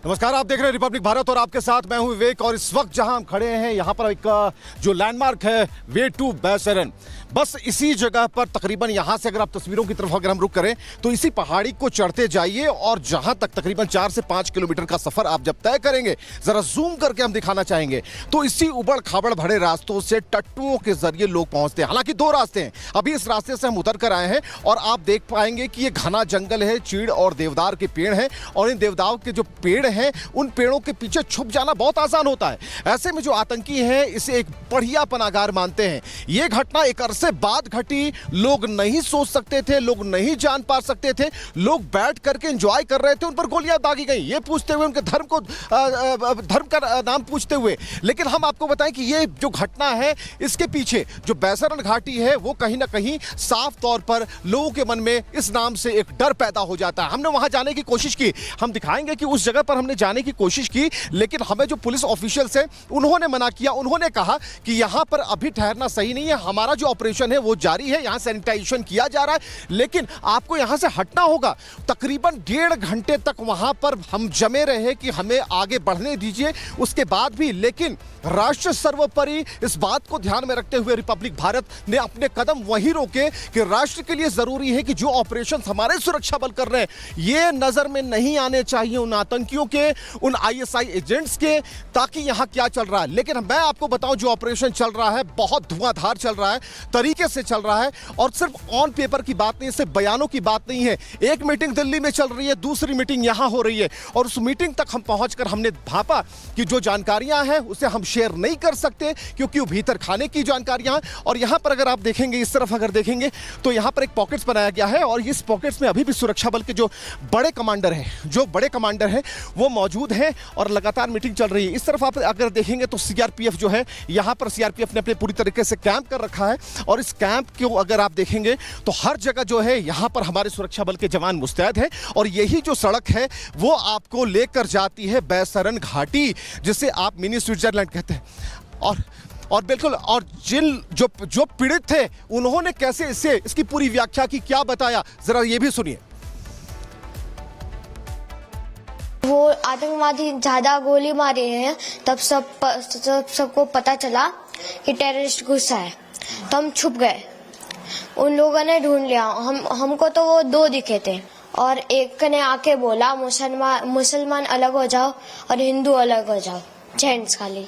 नमस्कार, आप देख रहे हैं रिपब्लिक भारत और आपके साथ मैं हूं विवेक। और इस वक्त जहां हम खड़े हैं यहां पर एक जो लैंडमार्क है वे टू बैसरन, बस इसी जगह पर तकरीबन यहां से अगर आप तस्वीरों की तरफ अगर हम रुक करें तो इसी पहाड़ी को चढ़ते जाइए और जहां तक तकरीबन 4 से 5 किलोमीटर का सफर आप जब तय करेंगे, जरा जूम करके हम दिखाना चाहेंगे तो इसी उबड़ खाबड़ भरे रास्तों से टट्टुओं के जरिए लोग पहुंचते हैं। हालांकि 2 रास्ते हैं, अभी इस रास्ते से हम उतर कर आए हैं और आप देख पाएंगे कि ये घना जंगल है, चीड़ और देवदार के पेड़ हैं और इन देवदार के जो पेड़ हैं उन पेड़ों के पीछे छुप जाना बहुत आसान होता है। ऐसे में जो आतंकी हैं इसे एक बढ़िया पनागार मानते हैं। ये घटना एक अरसे बाद घटी, लोग नहीं सोच सकते थे, लोग नहीं जान पा सकते थे, लोग बैठ करके एंजॉय कर रहे थे, उन पर गोलियां दागी गई, ये पूछते हुए उनके धर्म का नाम पूछते हुए। लेकिन हम आपको बताएं कि ये जो घटना है इसके पीछे जो बैसरन घाटी है वो कहीं ना कहीं साफ तौर पर लोगों के मन में इस नाम से एक डर पैदा हो जाता है। हमने वहां जाने की कोशिश की, हम दिखाएंगे कि उस जगह पर हमने जाने की कोशिश की, लेकिन हमें जो पुलिस ऑफिशियल्स हैं उन्होंने मना किया। उन्होंने कहा कि यहां पर अभी ठहरना सही नहीं है, हमारा जो ऑपरेशन है वो जारी है, यहां सैनिटाइजेशन किया जा रहा है, लेकिन आपको यहां से हटना होगा। तकरीबन 1.5 घंटे तक वहां पर हम जमे रहे कि हमें आगे बढ़ने दीजिए, उसके बाद भी लेकिन राष्ट्र सर्वोपरि इस बात को ध्यान में रखते हुए रिपब्लिक भारत ने अपने कदम वहीं रोके कि राष्ट्र के लिए जरूरी है कि जो ऑपरेशन हमारे सुरक्षा बल कर रहे हैं ये नजर में नहीं आने चाहिए उन आतंकियों के, उन आईएसआई एजेंट्स के, ताकि यहां क्या चल रहा है। लेकिन मैं आपको बताऊं जो ऑपरेशन चल रहा है बहुत धुआंधार चल रहा है, तरीके से चल रहा है और सिर्फ ऑन पेपर की बात नहीं, सिर्फ बयानों की बात नहीं है। एक मीटिंग दिल्ली में चल रही है, दूसरी मीटिंग यहां हो रही है और उस मीटिंग तक हम पहुंचकर हमने भापा कि जो जानकारियां हैं उसे हम शेयर नहीं कर सकते क्योंकि वो भीतर खाने की जानकारियां हैं। और यहां पर अगर आप देखेंगे, इस तरफ अगर देखेंगे तो यहां पर एक पॉकेट्स बनाया गया है और इस पॉकेट्स में अभी भी सुरक्षा बल के जो बड़े कमांडर हैं वो मौजूद हैं और लगातार मीटिंग चल रही है। इस तरफ आप अगर देखेंगे तो सीआरपीएफ जो है, यहां पर सीआरपीएफ ने अपने पूरी तरीके से कैंप कर रखा है और इस कैंप को अगर आप देखेंगे तो हर जगह जो है यहां पर हमारे सुरक्षा बल के जवान मुस्तैद हैं और यही जो सड़क है वो आपको लेकर जाती है बैसरन घाटी, जिसे आप मिनी स्विट्जरलैंड कहते हैं। और बिल्कुल, और जिन जो पीड़ित थे उन्होंने कैसे इसकी पूरी व्याख्या की, क्या बताया, जरा ये भी सुनिए। वो आतंकवादी ज्यादा गोली मारे हैं तब सबको पता चला कि टेररिस्ट घुसा है, तो हम छुप गए। उन लोगों ने ढूंढ लिया, हमको तो वो 2 दिखे थे और एक ने आके बोला मुसलमान अलग हो जाओ और हिंदू अलग हो जाओ, जेंट्स खाली।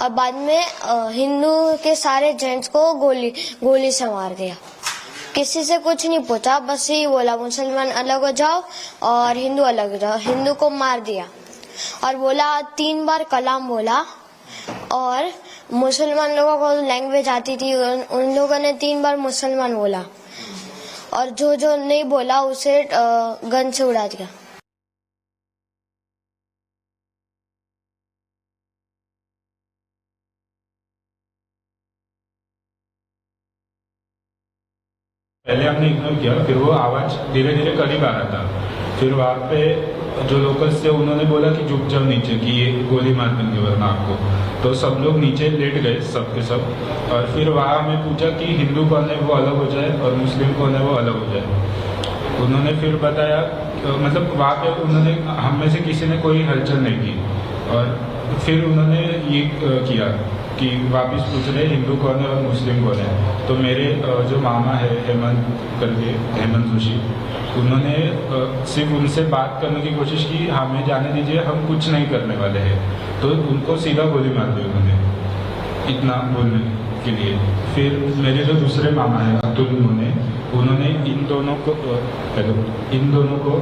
और बाद में हिंदू के सारे जेंट्स को गोली से मार दिया। किसी से कुछ नहीं पूछा, बस यही बोला मुसलमान अलग हो जाओ और हिंदू अलग हो जाओ। हिंदू को मार दिया और बोला 3 बार कलाम बोला और मुसलमान लोगों को लैंग्वेज आती थी, उन लोगों ने 3 बार मुसलमान बोला और जो नहीं बोला उसे गन से उड़ा दिया। पहले हमने इग्नोर किया, फिर वो आवाज़ धीरे धीरे करीब आ रहा था। फिर वहाँ पे जो लोकल्स थे उन्होंने बोला कि झुक जाओ नीचे, कि ये गोली मार देंगे वरना आपको। तो सब लोग नीचे लेट गए, सब के सब। और फिर वहाँ हमें पूछा कि हिंदू कौन है वो अलग हो जाए और मुस्लिम कौन है वो अलग हो जाए। उन्होंने फिर बताया, मतलब वहाँ पे उन्होंने हम में से किसी ने कोई हलचल नहीं की और फिर उन्होंने ये किया कि वापस पूछ रहे हिंदू कौन है और मुस्लिम कौन है। तो मेरे जो मामा है हेमंत जोशी, उन्होंने सिर्फ उनसे बात करने की कोशिश की, हमें जाने दीजिए, हम कुछ नहीं करने वाले हैं। तो उनको सीधा गोली मार दी उन्होंने, इतना बोलने के लिए। फिर मेरे जो दूसरे मामा हैं अब्दुल, उन्होंने इन दोनों को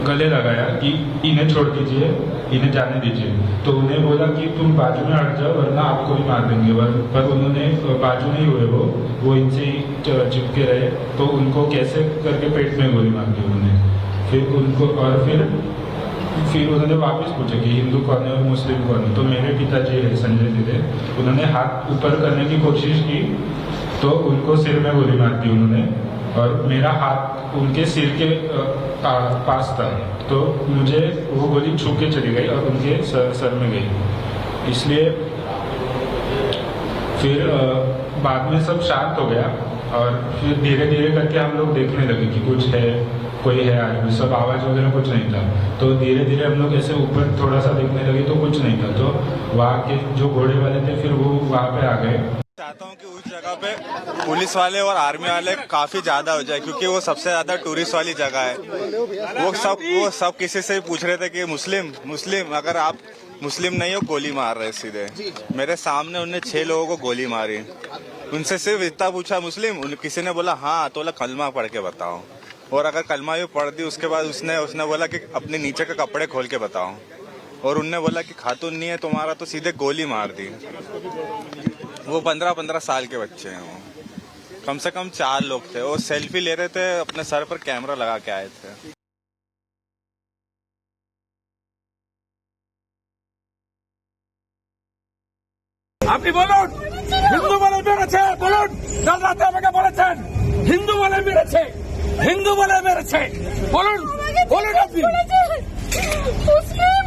गले लगाया कि इन्हें छोड़ दीजिए, इन्हें जाने दीजिए। तो उन्हें बोला कि तुम बाजू में हट जाओ वरना आपको भी मार देंगे। पर उन्होंने बाजू नहीं हुए, वो इनसे ही चिपके रहे। तो उनको कैसे करके पेट में गोली मार दी उन्होंने। फिर उनको और फिर उन्होंने वापस पूछा कि हिंदू कौन है और मुस्लिम कौन है। तो मेरे पिताजी है संजय दीदे, उन्होंने हाथ ऊपर करने की कोशिश की तो उनको सिर में गोली मार दी उन्होंने और मेरा हाथ उनके सिर के पास था, तो मुझे वो गोली छू के चली गई और उनके सर में गई। इसलिए फिर बाद में सब शांत हो गया और फिर धीरे धीरे करके हम लोग देखने लगे कि कुछ है कोई है आदमी, सब आवाज़ वगैरह कुछ नहीं था। तो धीरे धीरे हम लोग ऐसे ऊपर थोड़ा सा देखने लगे तो कुछ नहीं था। तो वहाँ के जो घोड़े वाले थे फिर वो वहाँ पे आ गए। चाहता हूँ कि उस जगह पे पुलिस वाले और आर्मी वाले काफी ज्यादा हो जाए, क्योंकि वो सबसे ज्यादा टूरिस्ट वाली जगह है। वो सब किसी से पूछ रहे थे कि मुस्लिम, अगर आप मुस्लिम नहीं हो गोली मार रहे सीधे। मेरे सामने उन्होंने 6 लोगों को गोली मारी। उनसे सिर्फ इतना पूछा मुस्लिम, किसी ने बोला हाँ, तो बोला कलमा पढ़ के बताओ। और अगर कलमा भी पढ़ दी उसके बाद उसने बोला कि अपने नीचे के कपड़े खोल के बताओ। और उनने बोला कि खातून नहीं है तुम्हारा, तो सीधे गोली मार दी। वो 15-15 साल के बच्चे हैं। वो कम से कम 4 लोग थे। वो सेल्फी ले रहे थे, अपने सर पर कैमरा लगा के आए थे। আপনি বলুন হিন্দু বলে মেরেছে, বলুন কাল রাতে আমাকে বলেছেন হিন্দু বলে মেরেছে, বলুন আপনি মুসলিম।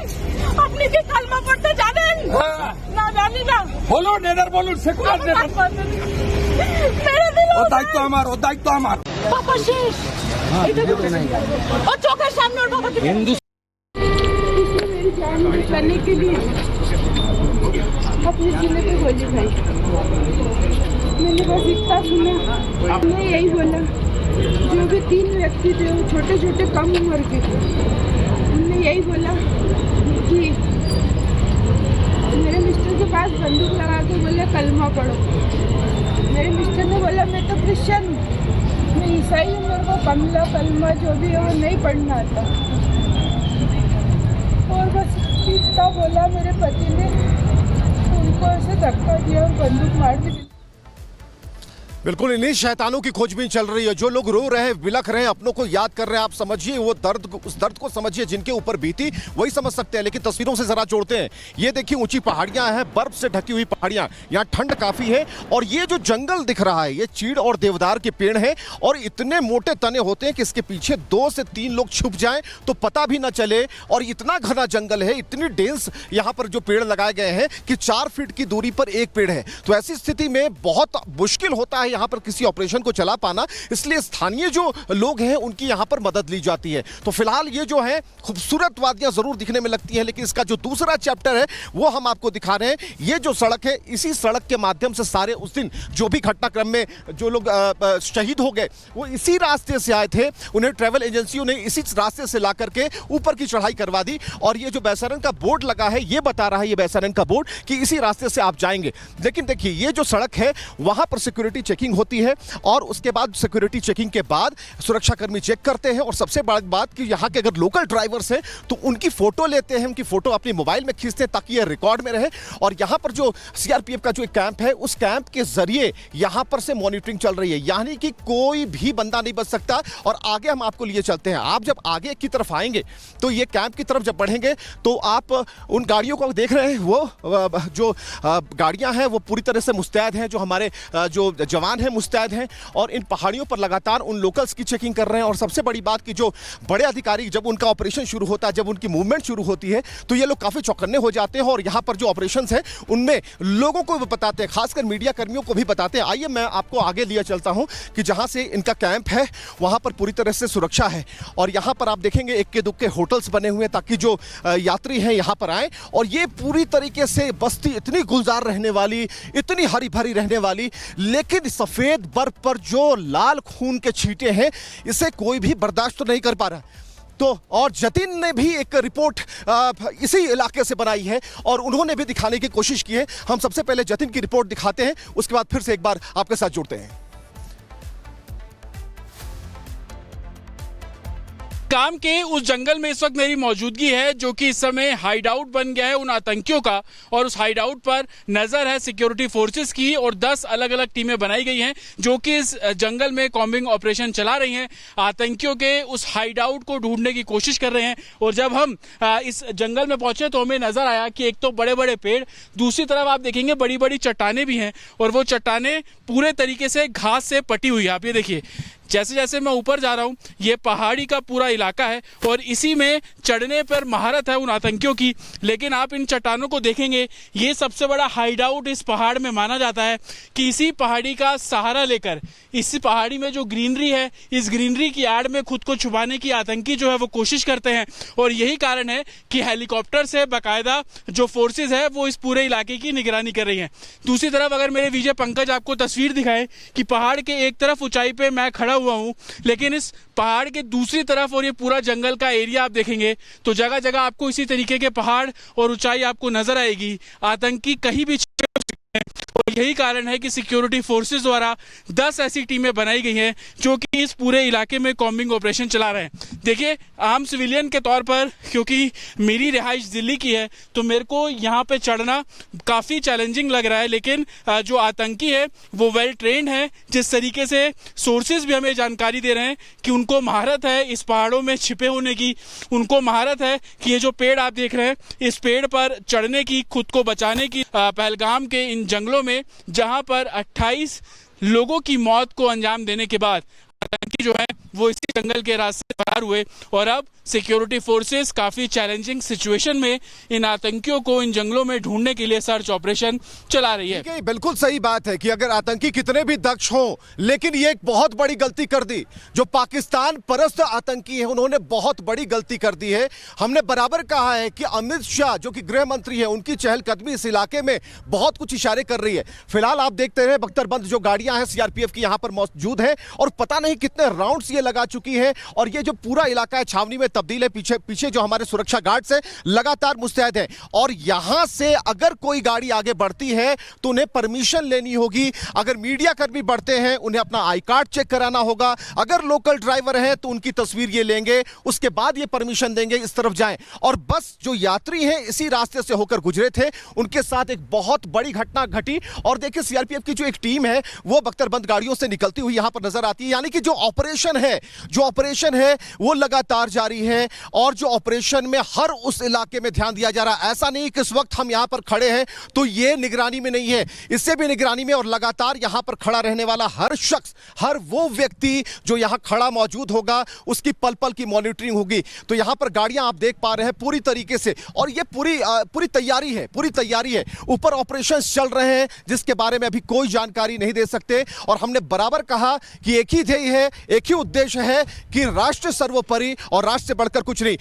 আপনি কি কালমা পড়তে জানেন? না জানি না। বলুন এদের বলুন সেকুলার মেরে দিল। ও দায়িত্ব আমার বাবা শেষ। ও চোখের সামনে ওর বাবাকে হিন্দু मेरी जान बचाने के लिए अपने जिले पे गोली खाई। मैंने बस इतना सुना, आपने यही बोला जो भी 3 व्यक्ति थे वो छोटे छोटे कम उम्र के थे। उन्होंने यही बोला कि मेरे मिस्टर के पास बंदूक लगा के बोले कलमा पढ़ो। मेरे मिस्टर ने बोला मैं तो क्रिश्चियन हूँ, मैं ईसाई हूँ, मेरे को कलमा जो भी है वो नहीं पढ़ना आता। और बस इतना बोला, मेरे पति ने उनको ऐसे धक्का दिया और बंदूक मार दी। बिल्कुल इन्हीं शैतानों की खोजबीन चल रही है। जो लोग रो रहे हैं, बिलख रहे हैं, अपनों को याद कर रहे हैं, आप समझिए वो दर्द, उस दर्द को समझिए जिनके ऊपर बीती, वही समझ सकते हैं। लेकिन तस्वीरों से जरा जोड़ते हैं। ये देखिए ऊंची पहाड़ियां हैं, बर्फ से ढकी हुई पहाड़ियां, यहाँ ठंड काफी है। और ये जो जंगल दिख रहा है, ये चीड़ और देवदार के पेड़ हैं और इतने मोटे तने होते हैं कि इसके पीछे 2 से 3 लोग छुप जाएं तो पता भी ना चले। और इतना घना जंगल है, इतनी डेंस यहाँ पर जो पेड़ लगाए गए हैं कि 4 फीट की दूरी पर एक पेड़ है। तो ऐसी स्थिति में बहुत मुश्किल होता है यहाँ पर किसी ऑपरेशन को चला पाना। इसलिए स्थानीय जो लोग हैं उनकी यहाँ पर मदद ली जाती है। तो फिलहाल ये जो है खूबसूरत वादियां जरूर दिखने में लगती हैं, लेकिन इसका जो दूसरा चैप्टर है वो हम आपको दिखा रहे हैं। ये जो सड़क है, इसी सड़क के माध्यम से सारे उस दिन जो भी घटनाक्रम में जो लोग शहीद हो गए वो इसी रास्ते से आए थे। उन्हें ट्रैवल एजेंसियों ने इसी रास्ते से ला करके ऊपर की चढ़ाई करवा दी। और ये जो बैसारन का बोर्ड लगा है, ये बता रहा है, ये बैसारन का बोर्ड, कि इसी रास्ते से आप जाएंगे। लेकिन देखिए ये जो सड़क है वहां पर सिक्योरिटी चेकिंग होती है और उसके बाद सिक्योरिटी चेकिंग के बाद सुरक्षाकर्मी चेक करते हैं। और सबसे बड़ी बात कि यहाँ के अगर लोकल ड्राइवर्स हैं तो उनकी फोटो लेते हैं, उनकी फोटो अपनी मोबाइल में खींचते हैं ताकि ये रिकॉर्ड में रहे। और यहाँ पर जो सीआरपीएफ का जो एक कैंप है, उस कैंप के जरिए यहाँ पर से मॉनिटरिंग चल रही है, यानी कि कोई भी बंदा नहीं बच सकता। और आगे हम आपको लिए चलते हैं। आप जब आगे की तरफ आएंगे तो ये कैंप की तरफ जब बढ़ेंगे तो आप उन गाड़ियों को देख रहे हैं, वो जो गाड़ियां हैं वो पूरी तरह से मुस्तैद हैं, जो हमारे जो जवान हैं मुस्तैद हैं और इन पहाड़ियों पर लगातार उन लोकल्स की चेकिंग कर रहे हैं। और सबसे बड़ी बात कि जो बड़े अधिकारी जब उनका ऑपरेशन शुरू होता है, जब उनकी मूवमेंट शुरू होती है तो ये लोग काफी चौकन्ने हो जाते हैं और यहाँ पर जो ऑपरेशंस हैं उनमें लोगों को भी बताते हैं, खासकर मीडिया कर्मियों को भी बताते हैं। आइए मैं आपको आगे लिया चलता हूँ कि जहाँ से इनका कैंप है वहाँ पर पूरी तरह से सुरक्षा है। और यहाँ पर आप देखेंगे इक्के दुक्के होटल्स बने हुए हैं ताकि जो यात्री हैं यहाँ पर आए। और ये पूरी तरीके से बस्ती इतनी गुलजार रहने वाली, इतनी हरी भरी रहने वाली, लेकिन सफेद बर्फ पर जो लाल खून के छींटे हैं इसे कोई भी बर्दाश्त नहीं कर पा रहा। तो और जतिन ने भी एक रिपोर्ट इसी इलाके से बनाई है और उन्होंने भी दिखाने की कोशिश की है। हम सबसे पहले जतिन की रिपोर्ट दिखाते हैं, उसके बाद फिर से एक बार आपके साथ जुड़ते हैं। काम के उस जंगल में इस वक्त मेरी मौजूदगी है जो कि इस समय हाइड आउट बन गया है उन आतंकियों का। और उस हाइड आउट पर नजर है सिक्योरिटी फोर्सेस की और 10 अलग अलग टीमें बनाई गई हैं जो कि इस जंगल में कॉम्बिंग ऑपरेशन चला रही हैं, आतंकियों के उस हाइड आउट को ढूंढने की कोशिश कर रहे हैं। और जब हम इस जंगल में पहुंचे तो हमें नजर आया कि एक तो बड़े बड़े पेड़, दूसरी तरफ आप देखेंगे बड़ी बड़ी चट्टानें भी हैं और वो चट्टानें पूरे तरीके से घास से पटी हुई है। आप ये देखिए, जैसे जैसे मैं ऊपर जा रहा हूँ, ये पहाड़ी का पूरा इलाका है और इसी में चढ़ने पर महारत है उन आतंकियों की। लेकिन आप इन चट्टानों को देखेंगे, ये सबसे बड़ा हाइडआउट इस पहाड़ में माना जाता है कि इसी पहाड़ी का सहारा लेकर इसी पहाड़ी में जो ग्रीनरी है, इस ग्रीनरी की आड़ में खुद को छुपाने की आतंकी जो है वो कोशिश करते हैं। और यही कारण है कि हेलीकॉप्टर से बाकायदा जो फोर्सेज है वो इस पूरे इलाके की निगरानी कर रही हैं। दूसरी तरफ अगर मेरे विजय पंकज आपको तस्वीर दिखाए कि पहाड़ के एक तरफ ऊंचाई पे मैं खड़ा हुआ हूं, लेकिन इस पहाड़ के दूसरी तरफ और ये पूरा जंगल का एरिया आप देखेंगे तो जगह जगह आपको इसी तरीके के पहाड़ और ऊंचाई आपको नजर आएगी। आतंकी कहीं भी और यही कारण है कि सिक्योरिटी फोर्सेस द्वारा 10 ऐसी टीमें बनाई गई हैं जो कि इस पूरे इलाके में कॉम्बिंग ऑपरेशन चला रहे हैं। देखिए, आम सिविलियन के तौर पर क्योंकि मेरी रिहाइश दिल्ली की है तो मेरे को यहाँ पे चढ़ना काफ़ी चैलेंजिंग लग रहा है, लेकिन जो आतंकी है वो वेल ट्रेंड है। जिस तरीके से सोर्सेज भी हमें जानकारी दे रहे हैं कि उनको महारत है इस पहाड़ों में छिपे होने की, उनको महारत है कि ये जो पेड़ आप देख रहे हैं इस पेड़ पर चढ़ने की, खुद को बचाने की। पहलगाम के इन जंगलों में जहां पर 28 लोगों की मौत को अंजाम देने के बाद आतंकी जो है वो इसी जंगल के रास्ते फरार हुए और अब सिक्योरिटी फोर्सेस काफी चैलेंजिंग सिचुएशन में इन आतंकियों को इन जंगलों में ढूंढने के लिए सर्च ऑपरेशन चला रही है। बिल्कुल सही बात है कि अगर आतंकी कितने भी दक्ष हों, लेकिन ये एक बहुत बड़ी गलती कर दी जो पाकिस्तान परस्त आतंकी है, उन्होंने बहुत बड़ी गलती कर दी है। हमने बराबर कहा है कि अमित शाह जो कि गृह मंत्री है, उनकी चहलकदमी इस इलाके में बहुत कुछ इशारे कर रही है। फिलहाल आप देखते रहे बख्तरबंद जो गाड़ियां हैं सीआरपीएफ की यहां पर मौजूद है और पता नहीं कितने राउंड्स ये लगा चुकी है और ये जो पूरा इलाका है छावनी में तब्दील है। पीछे पीछे जो हमारे सुरक्षा गार्ड्स है लगातार मुस्तैद है और यहां से अगर कोई गाड़ी आगे बढ़ती है तो उन्हें परमिशन लेनी होगी। अगर मीडिया कर्मी बढ़ते हैं उन्हें अपना आई कार्ड चेक कराना होगा। अगर लोकल ड्राइवर हैं तो उनकी तस्वीर ये लेंगे, उसके बाद ये परमिशन देंगे इस तरफ जाएं। और बस जो यात्री हैं इसी रास्ते से होकर गुजरे थे, उनके साथ एक बहुत बड़ी घटना घटी और देखिए सीआरपीएफ की जो एक टीम है वो बख्तरबंद गाड़ियों से निकलती हुई यहां पर नजर आती है। यानी कि जो ऑपरेशन है वो लगातार जारी है और जो ऑपरेशन में हर उस इलाके में ध्यान दिया जा रहा है। ऐसा नहीं कि इस वक्त हम यहां पर खड़े हैं तो ये निगरानी में नहीं है, इससे भी निगरानी में और लगातार यहां पर खड़ा रहने वाला हर शख्स, हर वो व्यक्ति जो यहां खड़ा मौजूद होगा उसकी पल पल की मॉनिटरिंग होगी। तो यहां पर गाड़ियां आप देख पा रहे हैं पूरी तरीके से और ये पूरी तैयारी है। ऊपर ऑपरेशन चल रहे हैं जिसके बारे में अभी कोई जानकारी नहीं दे सकते और हमने बराबर कहा कि एक ही ध्येय है, एक ही उद्देश्य है कि राष्ट्र सर्वोपरि और राष्ट्र से बढ़कर कुछ नहीं।